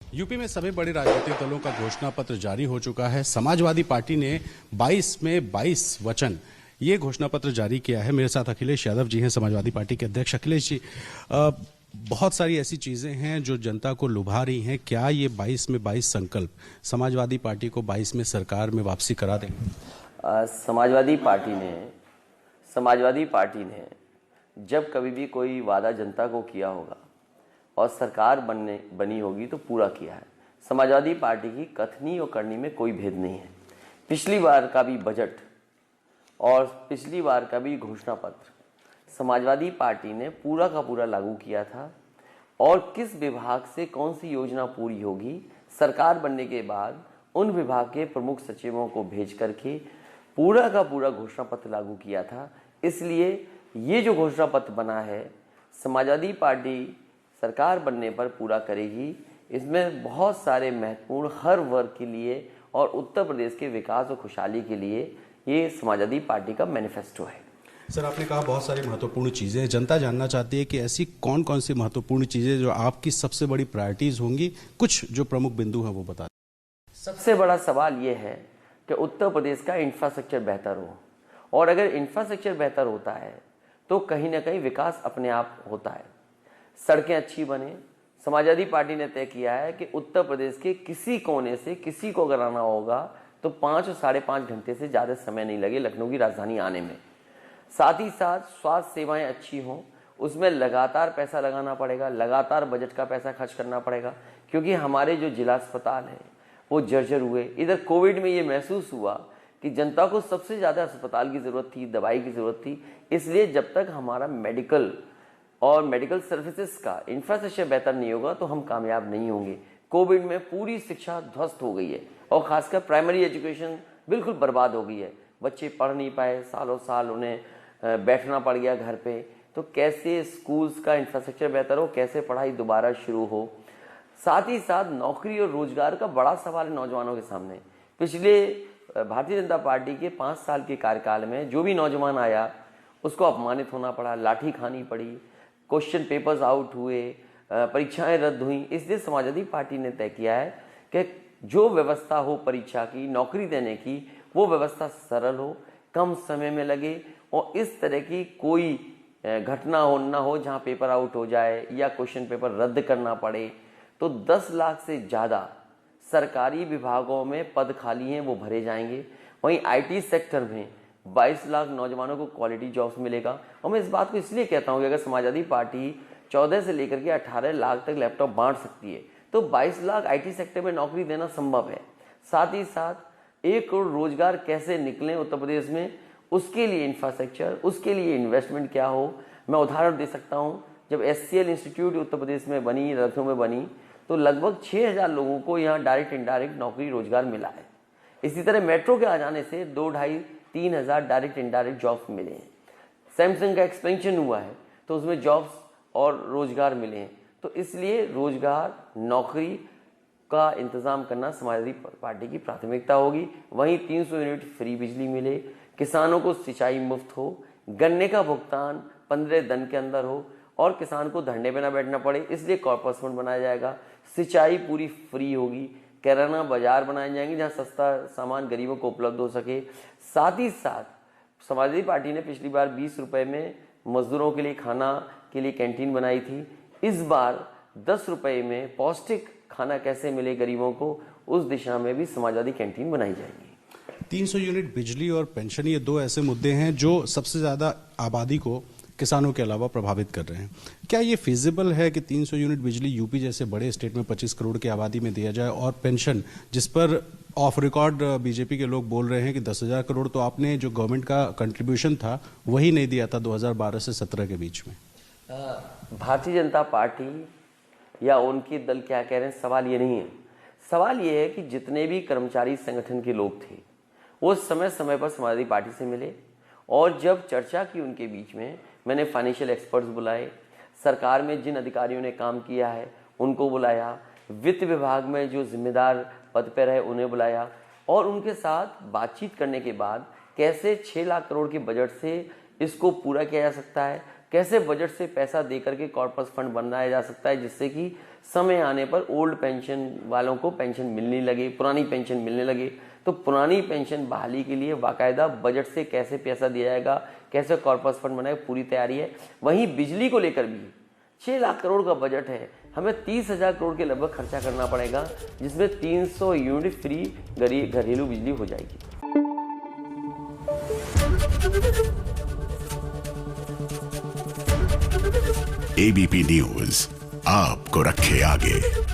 UP में सभी बड़े राजनीतिक दलों का घोषणा पत्र जारी हो चुका है। समाजवादी पार्टी ने 22 में 22 वचन ये घोषणा पत्र जारी किया है। मेरे साथ अखिलेश यादव जी हैं, समाजवादी पार्टी के अध्यक्ष। अखिलेश जी, बहुत सारी ऐसी चीजें हैं जो जनता को लुभा रही हैं। क्या ये 22 में 22 संकल्प समाजवादी पार्टी को 22 में सरकार में वापसी करा देंगे? समाजवादी पार्टी ने जब कभी भी कोई वादा जनता को किया होगा और सरकार बनी होगी तो पूरा किया है। समाजवादी पार्टी की कथनी और करनी में कोई भेद नहीं है। पिछली बार का भी बजट और पिछली बार का भी घोषणा पत्र समाजवादी पार्टी ने पूरा का पूरा लागू किया था। और किस विभाग से कौन सी योजना पूरी होगी, सरकार बनने के बाद उन विभाग के प्रमुख सचिवों को भेज करके पूरा का पूरा घोषणा पत्र लागू किया था। इसलिए ये जो घोषणा पत्र बना है, समाजवादी पार्टी सरकार बनने पर पूरा करेगी। इसमें बहुत सारे महत्वपूर्ण हर वर्ग के लिए और उत्तर प्रदेश के विकास और खुशहाली के लिए ये समाजवादी पार्टी का मैनिफेस्टो है। सर, आपने कहा बहुत सारी महत्वपूर्ण चीजें। जनता जानना चाहती है कि ऐसी कौन कौन सी महत्वपूर्ण चीजें जो आपकी सबसे बड़ी प्रायोरिटीज होंगी, कुछ जो प्रमुख बिंदु हैं वो बता दें। सबसे बड़ा सवाल ये है कि उत्तर प्रदेश का इंफ्रास्ट्रक्चर बेहतर हो, और अगर इंफ्रास्ट्रक्चर बेहतर होता है तो कहीं ना कहीं विकास अपने आप होता है। सड़कें अच्छी बने। समाजवादी पार्टी ने तय किया है कि उत्तर प्रदेश के किसी कोने से किसी को अगर आना होगा तो 5 और 5.5 घंटे से ज़्यादा समय नहीं लगे लखनऊ की राजधानी आने में। साथ ही साथ स्वास्थ्य सेवाएं अच्छी हों, उसमें लगातार पैसा लगाना पड़ेगा, लगातार बजट का पैसा खर्च करना पड़ेगा, क्योंकि हमारे जो जिला अस्पताल हैं वो जर्जर हुए। इधर कोविड में ये महसूस हुआ कि जनता को सबसे ज़्यादा अस्पताल की ज़रूरत थी, दवाई की ज़रूरत थी। इसलिए जब तक हमारा मेडिकल सर्विसेज का इंफ्रास्ट्रक्चर बेहतर नहीं होगा तो हम कामयाब नहीं होंगे। कोविड में पूरी शिक्षा ध्वस्त हो गई है और खासकर प्राइमरी एजुकेशन बिल्कुल बर्बाद हो गई है। बच्चे पढ़ नहीं पाए, सालों साल उन्हें बैठना पड़ गया घर पे। तो कैसे स्कूल्स का इंफ्रास्ट्रक्चर बेहतर हो, कैसे पढ़ाई दोबारा शुरू हो। साथ ही साथ नौकरी और रोजगार का बड़ा सवाल है नौजवानों के सामने। पिछले भारतीय जनता पार्टी के 5 साल के कार्यकाल में जो भी नौजवान आया उसको अपमानित होना पड़ा, लाठी खानी पड़ी, क्वेश्चन पेपर्स आउट हुए, परीक्षाएं रद्द हुई। इसलिए समाजवादी पार्टी ने तय किया है कि जो व्यवस्था हो परीक्षा की, नौकरी देने की, वो व्यवस्था सरल हो, कम समय में लगे और इस तरह की कोई घटना ना हो जहां पेपर आउट हो जाए या क्वेश्चन पेपर रद्द करना पड़े। तो 10 लाख से ज़्यादा सरकारी विभागों में पद खाली हैं, वो भरे जाएंगे। वहीं आईटी सेक्टर में 22 लाख नौजवानों को क्वालिटी जॉब्स मिलेगा। और मैं इस बात को इसलिए कहता हूँ कि अगर समाजवादी पार्टी 14 से लेकर के 18 लाख तक लैपटॉप बांट सकती है तो 22 लाख आईटी सेक्टर में नौकरी देना संभव है। साथ ही साथ 1 करोड़ रोजगार कैसे निकलें उत्तर प्रदेश में, उसके लिए इंफ्रास्ट्रक्चर, उसके लिए इन्वेस्टमेंट क्या हो। मैं उदाहरण दे सकता हूँ, जब SCL इंस्टीट्यूट उत्तर प्रदेश में बनी, लखनऊ में बनी, तो लगभग 6000 लोगों को यहाँ डायरेक्ट इनडायरेक्ट नौकरी रोजगार मिला है। इसी तरह मेट्रो के आ जाने से 2-2.5-3 हज़ार डायरेक्ट इनडायरेक्ट जॉब्स मिले हैं। सैमसंग का एक्सपेंशन हुआ है तो उसमें जॉब्स और रोजगार मिले हैं। तो इसलिए रोजगार, नौकरी का इंतजाम करना समाजवादी पार्टी की प्राथमिकता होगी। वहीं 300 यूनिट फ्री बिजली मिले, किसानों को सिंचाई मुफ्त हो, गन्ने का भुगतान 15 दिन के अंदर हो और किसान को धरने पे ना बैठना पड़े, इसलिए कॉर्पोरेट फंड बनाया जाएगा। सिंचाई पूरी फ्री होगी। किराना बाजार बनाए जाएंगे जहां सस्ता सामान गरीबों को उपलब्ध हो सके। साथ ही साथ समाजवादी पार्टी ने पिछली बार 20 रुपए में मजदूरों के लिए खाना के लिए कैंटीन बनाई थी। इस बार 10 रुपए में पौष्टिक खाना कैसे मिले गरीबों को, उस दिशा में भी समाजवादी कैंटीन बनाई जाएगी। 300 यूनिट बिजली और पेंशन, ये 2 ऐसे मुद्दे हैं जो सबसे ज्यादा आबादी को किसानों के अलावा प्रभावित कर रहे हैं। क्या ये फिजिबल है कि 300 यूनिट बिजली यूपी जैसे बड़े स्टेट में 25 करोड़ की आबादी में दिया जाए, और पेंशन जिस पर ऑफ रिकॉर्ड बीजेपी के लोग बोल रहे हैं कि 10,000 करोड़ तो आपने जो गवर्नमेंट का कंट्रीब्यूशन था वही नहीं दिया था 2012 से 17 के बीच में? भारतीय जनता पार्टी या उनके दल क्या कह रहे हैं, सवाल ये नहीं है। सवाल ये है कि जितने भी कर्मचारी संगठन के लोग थे वो समय समय पर समाजवादी पार्टी से मिले, और जब चर्चा की उनके बीच में, मैंने फाइनेंशियल एक्सपर्ट्स बुलाए, सरकार में जिन अधिकारियों ने काम किया है उनको बुलाया, वित्त विभाग में जो जिम्मेदार पद पर रहे उन्हें बुलाया, और उनके साथ बातचीत करने के बाद कैसे 6 लाख करोड़ के बजट से इसको पूरा किया जा सकता है, कैसे बजट से पैसा दे करके कॉर्पस फंड बनाया जा सकता है जिससे कि समय आने पर ओल्ड पेंशन वालों को पेंशन मिलने लगे, पुरानी पेंशन मिलने लगे। तो पुरानी पेंशन बहाली के लिए बाकायदा बजट से कैसे पैसा दिया जाएगा, कैसे कॉर्पस फंड बनाएगा, पूरी तैयारी है। वहीं बिजली को लेकर भी 6 लाख करोड़ का बजट है, हमें 30,000 करोड़ के लगभग खर्चा करना पड़ेगा, जिसमें 300 यूनिट फ्री घरेलू बिजली हो जाएगी। एबीपी न्यूज आपको रखे आगे।